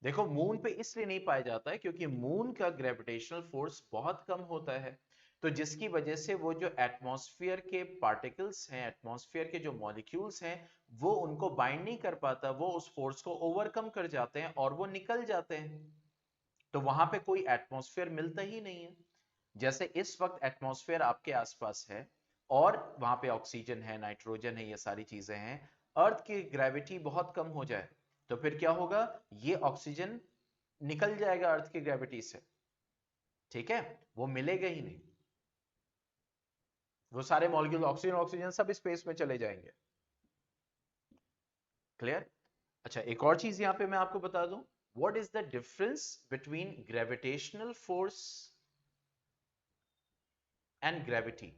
देखो मून पे इसलिए नहीं पाया जाता है क्योंकि मून का ग्रेविटेशनल फोर्स बहुत कम होता है। तो जिसकी वजह से वो जो एटमॉस्फेयर के पार्टिकल्स हैं, एटमॉस्फेयर के जो मॉलिक्यूल्स हैं, वो उनको बाइंड नहीं कर पाता, वो उस फोर्स को ओवरकम कर जाते हैं और वो निकल जाते हैं। तो वहां पे कोई एटमॉस्फेयर मिलता ही नहीं है। जैसे इस वक्त एटमॉस्फेयर आपके आसपास है और वहां पे ऑक्सीजन है, नाइट्रोजन है, ये सारी चीजें हैं। अर्थ की ग्रेविटी बहुत कम हो जाए तो फिर क्या होगा, ये ऑक्सीजन निकल जाएगा अर्थ की ग्रेविटी से। ठीक है, वो मिलेगा ही नहीं। वो सारे मॉलिक्यूल ऑक्सीजन ऑक्सीजन सब स्पेस में चले जाएंगे। क्लियर? अच्छा, एक और चीज यहां पे मैं आपको बता दूं, what is the difference between gravitational force and gravity?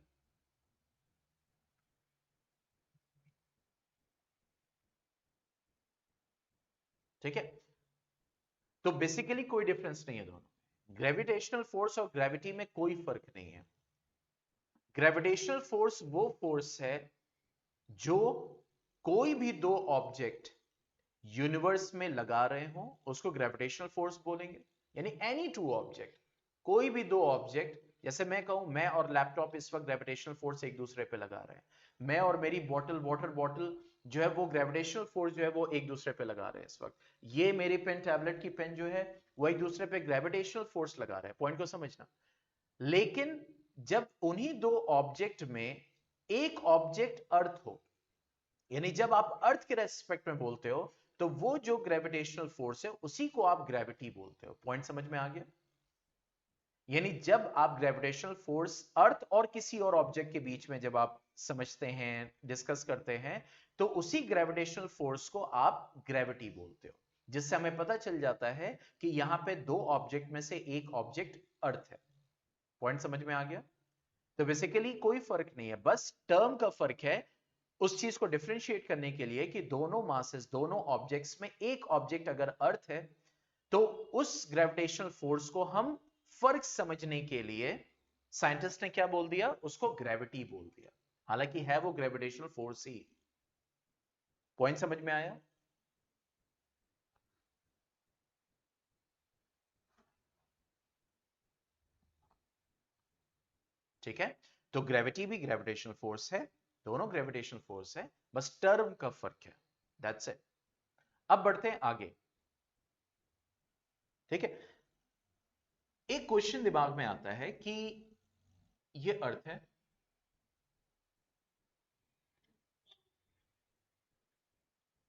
ठीक है, तो बेसिकली कोई डिफरेंस नहीं है दोनों। ग्रेविटेशनल फोर्स और ग्रेविटी में कोई फर्क नहीं है। ग्रेविटेशनल फोर्स वो फोर्स है जो कोई भी दो ऑब्जेक्ट यूनिवर्स में लगा रहे हो उसको ग्रेविटेशनल फोर्स बोलेंगे। यानी एनी टू ऑब्जेक्ट, कोई भी दो ऑब्जेक्ट, जैसे मैं कहूं मैं और लैपटॉप इस वक्त ग्रेविटेशनल फोर्स एक दूसरे पे लगा रहे हैं। मैं और मेरी बॉटल, वाटर बॉटल जो है वो ग्रेविटेशनल फोर्स जो है वो एक दूसरे पे लगा रहे हैं इस वक्त। ये मेरी पेन, टैबलेट की पेन जो है वो एक दूसरे पे ग्रेविटेशनल फोर्स लगा रहे हैं। पॉइंट को समझना। लेकिन जब उन्हीं दो ऑब्जेक्ट में एक ऑब्जेक्ट अर्थ हो, यानी जब आप अर्थ के रेस्पेक्ट में बोलते हो, तो वो जो ग्रेविटेशनल फोर्स है उसी को आप ग्रेविटी बोलते हो। पॉइंट समझ में आ गया? यानी जब आप ग्रेविटेशनल फोर्स अर्थ और किसी और ऑब्जेक्ट के बीच में जब आप समझते हैं, डिस्कस करते हैं, तो उसी ग्रेविटेशनल फोर्स को आप ग्रेविटी बोलते हो। जिससे हमें पता चल जाता है कि यहां पे दो ऑब्जेक्ट में से एक ऑब्जेक्ट अर्थ है। पॉइंट समझ में आ गया? तो बेसिकली कोई फर्क नहीं है, बस टर्म का फर्क है। उस चीज को डिफरेंशिएट करने के लिए कि दोनों मासेस, दोनों ऑब्जेक्ट्स में एक ऑब्जेक्ट अगर अर्थ है, तो उस ग्रेविटेशनल फोर्स को हम फर्क समझने के लिए साइंटिस्ट ने क्या बोल दिया, उसको ग्रेविटी बोल दिया। हालांकि है वो ग्रेविटेशनल फोर्स ही। पॉइंट समझ में आया? ठीक है, तो ग्रेविटी भी ग्रेविटेशनल फोर्स है, दोनों ग्रेविटेशनल फोर्स है, बस टर्म का फर्क है। That's it. अब बढ़ते हैं आगे। ठीक है, एक क्वेश्चन दिमाग में आता है कि ये अर्थ है,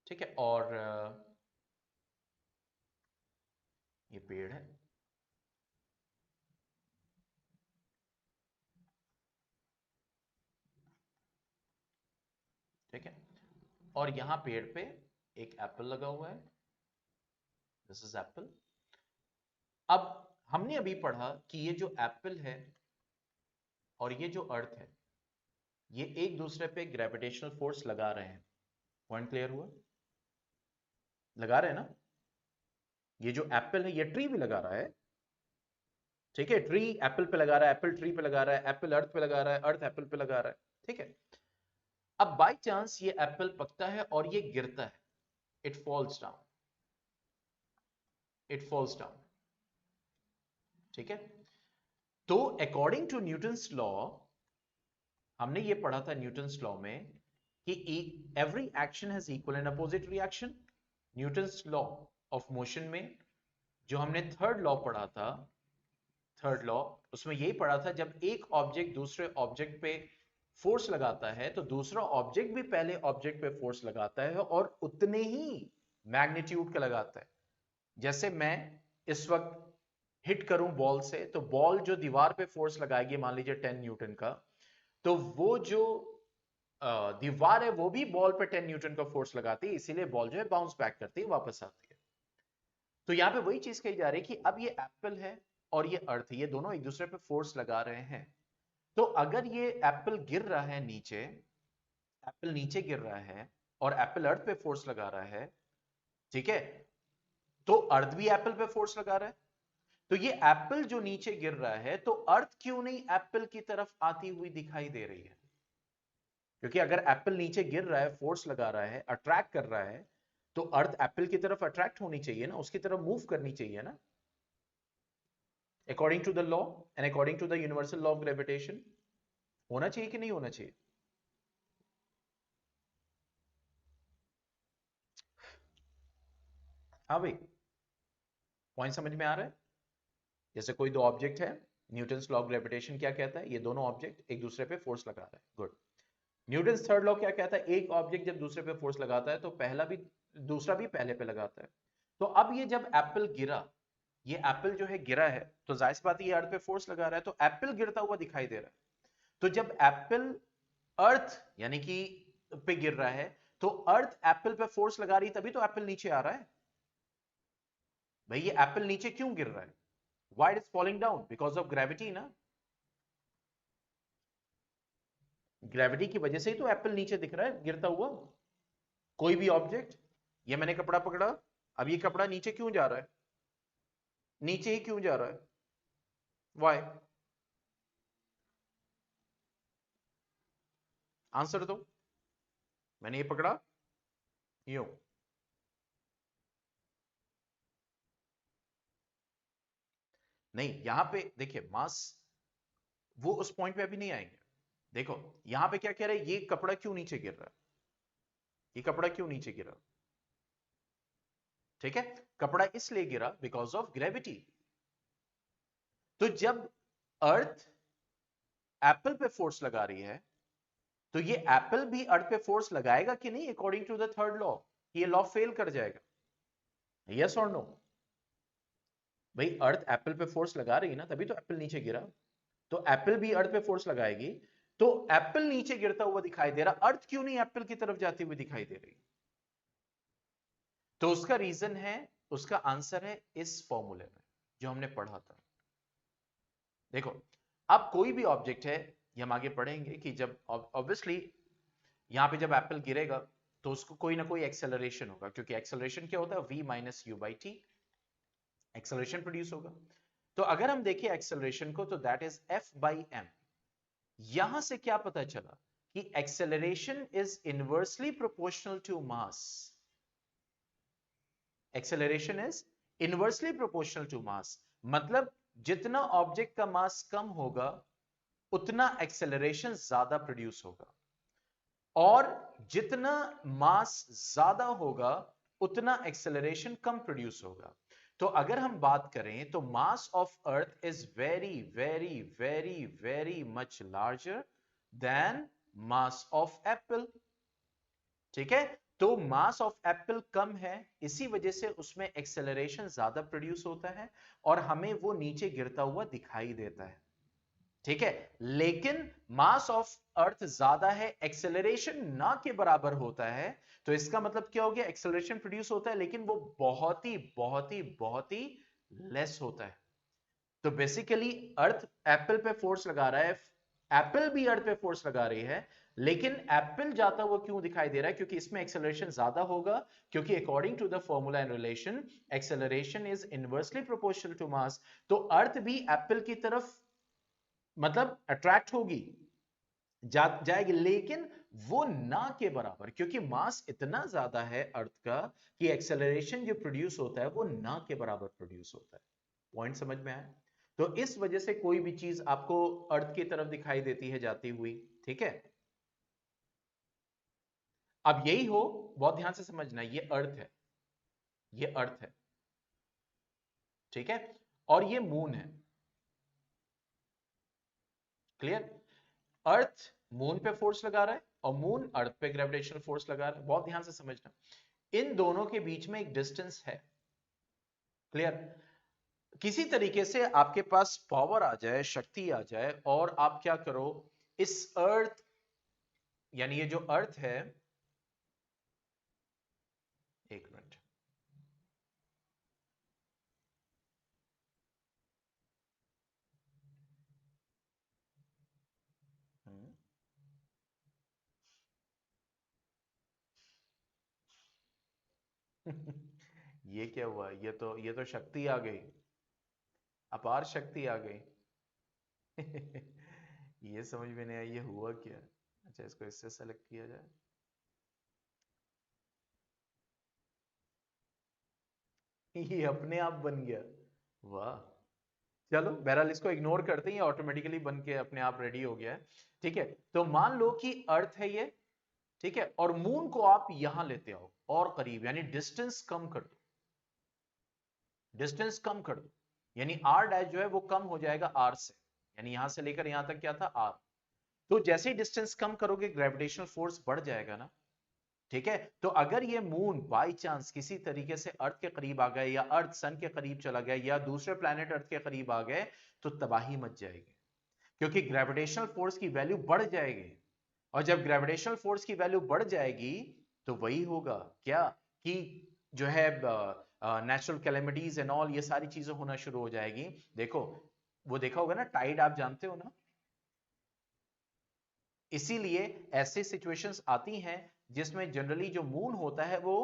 ठीक है, और ये पेड़ है। ठीक है, और यहां पेड़ पे एक एप्पल लगा हुआ है, दिस इज एप्पल। अब हमने अभी पढ़ा कि ये जो एप्पल है और ये जो अर्थ है, ये एक दूसरे पे ग्रेविटेशनल फोर्स लगा रहे हैं। पॉइंट क्लियर हुआ? लगा रहे हैं ना? ये जो एप्पल है ये ट्री भी लगा रहा है, ठीक है, ट्री एप्पल पे लगा रहा है, एप्पल ट्री पे लगा रहा है, एप्पल अर्थ पे लगा रहा है, अर्थ एप्पल पे लगा रहा है, ठीक है। अब बाय चांस ये एप्पल पकता है और ये गिरता है, it falls down, it falls down, ठीक है। तो अकॉर्डिंग टू न्यूटन्स लॉ, हमने ये पढ़ा था न्यूटन्स लॉ में कि every action has equal and opposite reaction. Newton's law of motion में जो हमने थर्ड लॉ पढ़ा था, थर्ड लॉ, उसमें यही पढ़ा था, जब एक ऑब्जेक्ट दूसरे ऑब्जेक्ट पे फोर्स लगाता है तो दूसरा ऑब्जेक्ट भी पहले ऑब्जेक्ट पे फोर्स लगाता है और उतने ही मैग्नीट्यूड का लगाता है। जैसे मैं इस वक्त हिट करूं बॉल से, तो बॉल जो दीवार पे फोर्स लगाएगी, मान लीजिए 10 न्यूटन का, तो वो जो दीवार है वो भी बॉल पे 10 न्यूटन का फोर्स लगाती है, इसीलिए बॉल जो है बाउंस बैक करती है, वापस आती है। तो यहां पे वही चीज कही जा रही है कि अब ये एप्पल है और ये अर्थ, ये दोनों एक दूसरे पे फोर्स लगा रहे हैं। तो अगर ये एप्पल गिर रहा है नीचे, एप्पल नीचे गिर रहा है और एप्पल अर्थ पे फोर्स लगा रहा है, ठीक है, तो अर्थ भी एप्पल पे फोर्स लगा रहा है। तो ये एप्पल जो नीचे गिर रहा है, तो अर्थ क्यों नहीं एप्पल की तरफ आती हुई दिखाई दे रही है? क्योंकि अगर एप्पल नीचे गिर रहा है, फोर्स लगा रहा है, अट्रैक्ट कर रहा है, तो अर्थ एप्पल की तरफ अट्रैक्ट होनी चाहिए ना, उसकी तरफ मूव करनी चाहिए ना, according to the law and according to the universal law of gravitation. होना चाहिए कि नहीं होना चाहिए? हाँ भाई, पॉइंट समझ में आ रहा है? जैसे कोई दो ऑब्जेक्ट है, न्यूटन्स लॉ ऑफ ग्रेविटेशन क्या कहता है, ये दोनों ऑब्जेक्ट एक दूसरे पे फोर्स लगा रहा है, गुड। न्यूटन्स थर्ड लॉ क्या कहता है, एक ऑब्जेक्ट जब दूसरे पे फोर्स लगाता है तो पहला भी दूसरा भी पहले पे लगाता है। तो अब ये जब एप्पल गिरा, ये एप्पल जो है गिरा है, तो जाहिर सी बात है ये अर्थ पे फोर्स लगा रहा है, तो एप्पल गिरता हुआ दिखाई दे रहा है। तो जब एप्पल अर्थ यानी कि पे गिर रहा है, तो अर्थ एप्पल पे फोर्स लगा रही, तभी तो एप्पल नीचे आ रहा है। भाई ये एप्पल नीचे क्यों गिर रहा है? Why it is falling down? Because of gravity ना, ग्रेविटी की वजह से ही तो एप्पल नीचे दिख रहा है गिरता हुआ। कोई भी ऑब्जेक्ट, ये मैंने कपड़ा पकड़ा, अब ये कपड़ा नीचे क्यों जा रहा है? नीचे ही क्यों जा रहा है? व्हाई? आंसर दो। मैंने ये पकड़ा यूं, नहीं यहां पे देखिए मास, वो उस पॉइंट पे अभी नहीं आएंगे। देखो यहां पे क्या कह रहे हैं, ये कपड़ा क्यों नीचे गिर रहा है, ये कपड़ा क्यों नीचे गिरा? ठीक है, कपड़ा इसलिए गिरा बिकॉज ऑफ ग्रेविटी। तो जब अर्थ एप्पल पे फोर्स लगा रही है, तो ये एप्पल भी अर्थ पे फोर्स लगाएगा कि नहीं, according to the third law? ये लॉ फेल कर जाएगा, यस और नो? भाई अर्थ एप्पल पे फोर्स लगा रही है ना, तभी तो एप्पल नीचे गिरा। तो एप्पल भी अर्थ पे फोर्स लगाएगी, तो एप्पल नीचे गिरता हुआ दिखाई दे रहा, अर्थ क्यों नहीं एप्पल की तरफ जाती हुई दिखाई दे रही? तो उसका रीजन है, उसका आंसर है इस फॉर्मूले में जो हमने पढ़ा था। देखो अब कोई भी ऑब्जेक्ट है, ये हम आगे पढ़ेंगे कि जब ऑब्वियसली यहां पे जब एप्पल गिरेगा तो उसको कोई ना कोई एक्सेलरेशन होगा, क्योंकि एक्सेलरेशन क्या होता है, v minus u by t, acceleration produce होगा। तो अगर हम देखें एक्सेलरेशन को, तो that is f by m. यहां से क्या पता चला कि acceleration is inversely proportional to mass. Acceleration is inversely proportional to mass, मतलब जितना ऑब्जेक्ट का मास कम होगा उतना एक्सेलरेशन ज्यादा प्रोड्यूस होगा, और जितना मास ज्यादा होगा उतना एक्सेलरेशन कम प्रोड्यूस होगा। तो अगर हम बात करें तो mass of earth is very very very very much larger then mass of Apple, ठीक है। तो मास ऑफ एप्पल कम है, इसी वजह से उसमें एक्सेलरेशन ज्यादा प्रोड्यूस होता है और हमें वो नीचे गिरता हुआ दिखाई देता है, ठीक है, लेकिन मास ऑफ अर्थ ज्यादा है, एक्सेलरेशन ना के बराबर होता है, तो इसका मतलब क्या हो गया, एक्सेलरेशन प्रोड्यूस होता है लेकिन वो बहुत ही लेस होता है। तो बेसिकली अर्थ एप्पल पे फोर्स लगा रहा है, एप्पल भी अर्थ पे फोर्स लगा रही है, लेकिन एप्पल जाता हुआ क्यों दिखाई दे रहा है, क्योंकि इसमें एक्सेलरेशन ज्यादा होगा, क्योंकि according to the formula and relation acceleration is inversely proportional to mass. तो अर्थ भी एप्पल की तरफ मतलब अट्रैक्ट होगी, जाएगी, लेकिन वो ना के बराबर, क्योंकि मास इतना ज्यादा है अर्थ का कि एक्सेलरेशन जो प्रोड्यूस होता है वो ना के बराबर प्रोड्यूस होता है। पॉइंट समझ में आया? तो इस वजह से कोई भी चीज आपको अर्थ की तरफ दिखाई देती है जाती हुई, ठीक है। अब यही हो, बहुत ध्यान से समझना, ये अर्थ है, ये अर्थ है, ठीक है, और ये मून है। क्लियर? अर्थ मून पे फोर्स लगा रहा है और मून अर्थ पे ग्रेविटेशनल फोर्स लगा रहा है, बहुत ध्यान से समझना। इन दोनों के बीच में एक डिस्टेंस है। क्लियर? किसी तरीके से आपके पास पावर आ जाए, शक्ति आ जाए, और आप क्या करो, इस अर्थ, यानी ये जो अर्थ है, एक मिनट, ये क्या हुआ, ये तो शक्ति आ गई, अपार शक्ति आ गई। ये समझ में नहीं आया, ये हुआ क्या। अच्छा, इसको इससे सेलेक्ट किया जाए, ये अपने आप बन गया, वाह। चलो बहरहाल इसको इग्नोर करते हैं, ऑटोमेटिकली बन के अपने आप रेडी हो गया है, ठीक है। तो मान लो कि अर्थ है ये, ठीक है, और मून को आप यहां लेते आओ और करीब, यानी डिस्टेंस कम कर दो, डिस्टेंस कम कर दो, यानी आर डैश जो है वो कम हो जाएगा आर से, यानी यहां से लेकर यहां तक क्या था, आर। तो जैसे ही डिस्टेंस कम करोगे ग्रेविटेशनल फोर्स बढ़ जाएगा ना, ठीक है। तो अगर ये मून बाई चांस किसी तरीके से अर्थ के करीब आ गए, या अर्थ सन के करीब चला गया, या दूसरे प्लैनेट अर्थ के करीब आ गए, तो तबाही मच जाएगी, क्योंकि ग्रेविटेशनल फोर्स की वैल्यू बढ़ जाएगी। और जब ग्रेविटेशनल फोर्स की वैल्यू बढ़ जाएगी, तो वही होगा क्या, कि जो है नेचुरल कैलेमिटीज एंड ऑल, ये सारी चीजें होना शुरू हो जाएगी। देखो, वो देखा होगा ना, टाइड आप जानते हो ना, इसीलिए ऐसे सिचुएशंस आती हैं जिसमें जनरली जो मून होता है वो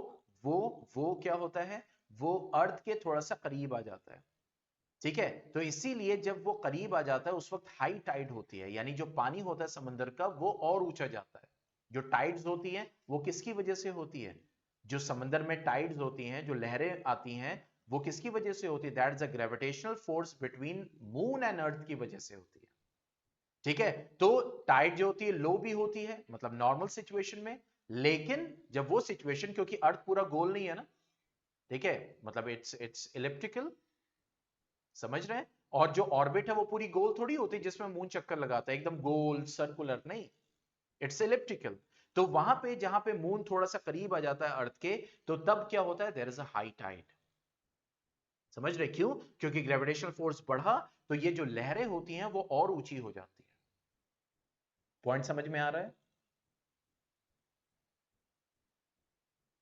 वो क्या होता है, वो अर्थ के थोड़ा सा करीब आ जाता है, ठीक है। तो इसीलिए जब वो करीब आ जाता है उस वक्त हाई टाइड होती है, यानी जो पानी होता है समंदर का वो और ऊंचा जाता है। जो टाइड्स होती हैं वो किसकी वजह से होती है, जो समंदर में टाइड्स होती हैं, जो लहरें आती हैं, वो किसकी वजह से होती है, that is a gravitational force between moon and earth की वजह से होती है, ठीक है। तो टाइड जो होती है लो भी होती है, मतलब नॉर्मल सिचुएशन में, लेकिन जब वो सिचुएशन, क्योंकि अर्थ पूरा गोल नहीं है ना, ठीक है, मतलब इट्स इलिप्टिकल, समझ रहे हैं, और जो ऑर्बिट है वो पूरी गोल थोड़ी होती है जिसमें मून चक्कर लगाता है, एकदम गोल सर्कुलर नहीं, इट्स इलिप्टिकल। तो वहां पे जहां पे मून थोड़ा सा करीब आ जाता है अर्थ के, तो तब क्या होता है, there is a high tide. समझ रहे क्यों, क्योंकि ग्रेविटेशनल फोर्स बढ़ा, तो ये जो लहरें होती हैं वो और ऊंची हो जाती है। पॉइंट समझ में आ रहा है?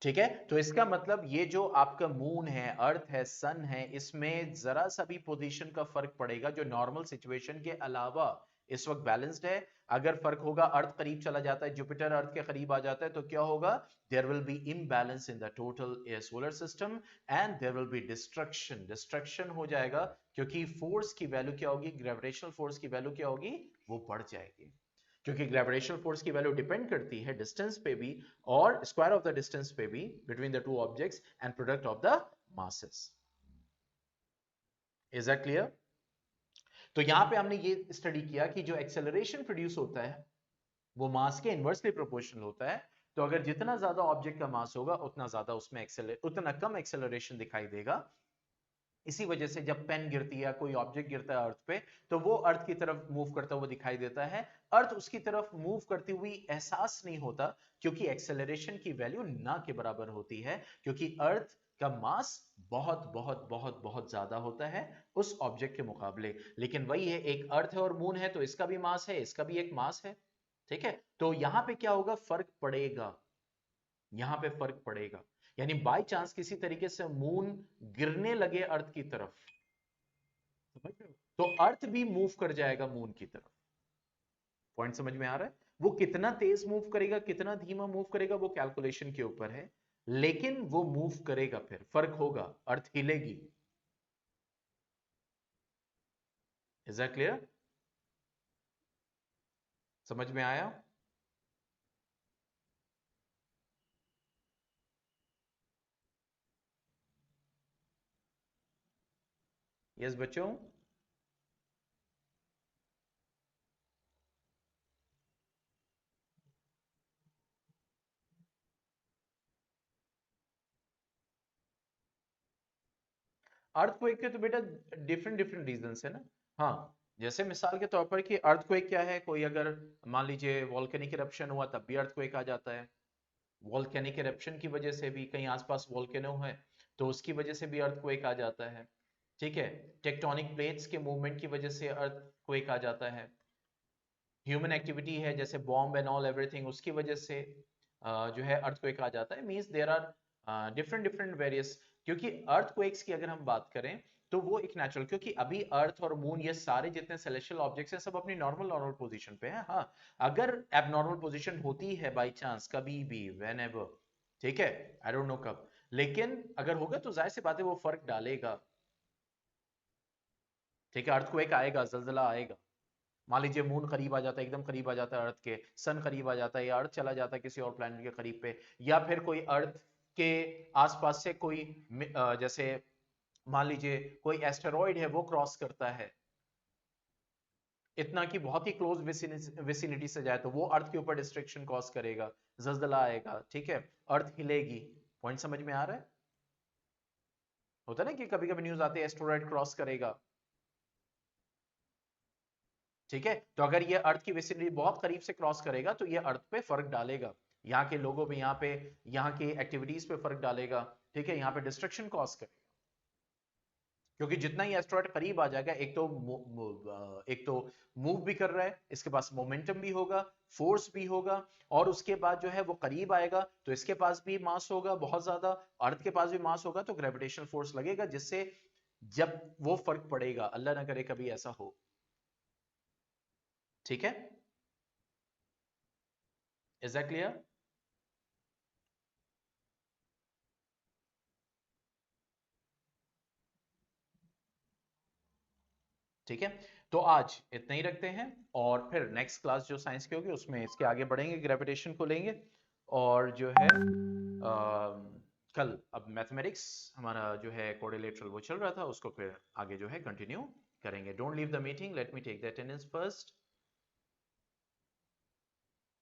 ठीक है। तो इसका मतलब ये जो आपका मून है, अर्थ है, सन है, इसमें जरा सा भी पोजीशन का फर्क पड़ेगा, जो नॉर्मल सिचुएशन के अलावा इस वक्त बैलेंस्ड है। अगर फर्क होगा, अर्थ करीब चला जाता है, जुपिटर अर्थ के करीब आ जाता है, तो क्या होगा, there will be imbalance in the total solar system, and there will be destruction, destruction हो जाएगा, क्योंकि फोर्स की वैल्यू क्या होगी, ग्रेविटेशनल फोर्स की वैल्यू क्या होगी, वो बढ़ जाएगी, क्योंकि ग्रेविटेशनल फोर्स की वैल्यू डिपेंड करती है डिस्टेंस पे भी, और स्क्वायर ऑफ द डिस्टेंस पे भी, between the two objects and product of the masses. Is that clear? तो यहां पे हमने ये स्टडी किया कि जो एक्सेलरेशन प्रोड्यूस होता है वो मास के इनवर्सली प्रोपोर्शनल होता है। तो अगर जितना ज्यादा ऑब्जेक्ट का मास होगा उतना ज्यादा उसमें उतना कम एक्सेलरेशन दिखाई देगा। इसी वजह से जब पेन गिरती है या कोई ऑब्जेक्ट गिरता है अर्थ पे, तो वो अर्थ की तरफ मूव करता हुआ दिखाई देता है, अर्थ उसकी तरफ मूव करती हुई एहसास नहीं होता, क्योंकि एक्सेलरेशन की वैल्यू ना के बराबर होती है, क्योंकि अर्थ का मास बहुत बहुत बहुत बहुत ज्यादा होता है उस ऑब्जेक्ट के मुकाबले। लेकिन वही है, एक अर्थ है और मून है, तो इसका भी मास है, इसका भी एक मास है। ठीक है, तो यहां पे क्या होगा, फर्क पड़ेगा, यहां पे फर्क पड़ेगा। यानी बाय चांस किसी तरीके से मून गिरने लगे अर्थ की तरफ, समझ रहे हो, तो अर्थ भी मूव कर जाएगा मून की तरफ। पॉइंट समझ में आ रहा है? वो कितना तेज मूव करेगा, कितना धीमा मूव करेगा, वो कैलकुलेशन के ऊपर है, लेकिन वो मूव करेगा, फिर फर्क होगा, अर्थ हिलेगी। Is that clear? समझ में आया? यस बच्चों। अर्थक्वेक के तो बेटा डिफरेंट डिफरेंट रीजंस है ना। हाँ, जैसे मिसाल के तौर पर कि अर्थक्वेक क्या है, कोई अगर मान लीजिए वॉल्केनिक इरप्शन हुआ तब भी अर्थक्वेक आ जाता है। वॉल्केनिक इरप्शन की वजह से भी, कहीं आसपास वॉल्केनो है तो उसकी वजह से भी अर्थक्वेक आ जाता है। ठीक है, टेक्टोनिक प्लेट्स के मूवमेंट की वजह से अर्थक्वेक आ जाता है। ह्यूमन एक्टिविटी है जैसे बॉम्ब एंड ऑल एवरीथिंग, उसकी वजह से जो है अर्थक्वेक आ जाता है। Means there are different different various, क्योंकि अर्थक्वेक्स की अगर हम बात करें तो वो एक नेचुरल, क्योंकि अभी अर्थ और मून ये सारे जितने सेलेस्टियल ऑब्जेक्ट्स हैं सब अपनी नॉर्मल नॉर्मल पोजीशन पे हैं। हाँ, अगर एबनॉर्मल पोजीशन होती है बाय चांस कभी भी, वेन एवर, ठीक है, आई डोंट नो कब, लेकिन अगर होगा तो जाहिर सी बात है वो फर्क डालेगा। ठीक है, अर्थक्वेक आएगा, जलजला आएगा। मान लीजिए मून करीब आ जाता है, एकदम करीब आ जाता है अर्थ के, सन करीब आ जाता है, या अर्थ चला जाता है किसी और प्लैनेट के करीब पे, या फिर कोई अर्थ के आसपास से कोई जैसे मान लीजिए कोई एस्टेरॉइड है वो क्रॉस करता है, इतना कि बहुत ही क्लोज विसिनिटी से जाए, तो वो अर्थ के ऊपर डिस्ट्रक्शन कॉज करेगा, जलजला आएगा। ठीक है, अर्थ हिलेगी। पॉइंट समझ में आ रहा है? होता है ना कि कभी कभी न्यूज आती है एस्टेरॉइड क्रॉस करेगा। ठीक है, तो अगर ये अर्थ की विसिनिटी बहुत करीब से क्रॉस करेगा तो ये अर्थ पे फर्क डालेगा, यहाँ के लोगों पे, यहाँ पे, यहाँ की एक्टिविटीज पे फर्क डालेगा। ठीक है, यहाँ पे डिस्ट्रक्शन कॉज करेगा, क्योंकि जितना ही एस्ट्रॉइड करीब आ जाएगा, एक तो मूव भी कर रहा है, इसके पास मोमेंटम भी होगा, फोर्स भी होगा, और उसके बाद जो है वो करीब आएगा तो इसके पास भी मास होगा बहुत ज्यादा, अर्थ के पास भी मास होगा, तो ग्रेविटेशनल फोर्स लगेगा, जिससे जब वो फर्क पड़ेगा, अल्लाह ना करे कभी ऐसा हो। ठीक है, इज दैट क्लियर? ठीक है, तो आज इतना ही रखते हैं, और फिर नेक्स्ट क्लास जो साइंस की होगी उसमें इसके आगे बढ़ेंगे, ग्रेविटेशन को लेंगे, और जो है कल अब मैथमेटिक्स हमारा जो है कोरिलेटरल वो चल रहा था, उसको फिर आगे जो है कंटिन्यू करेंगे। Don't leave the meeting, let me take the attendance first.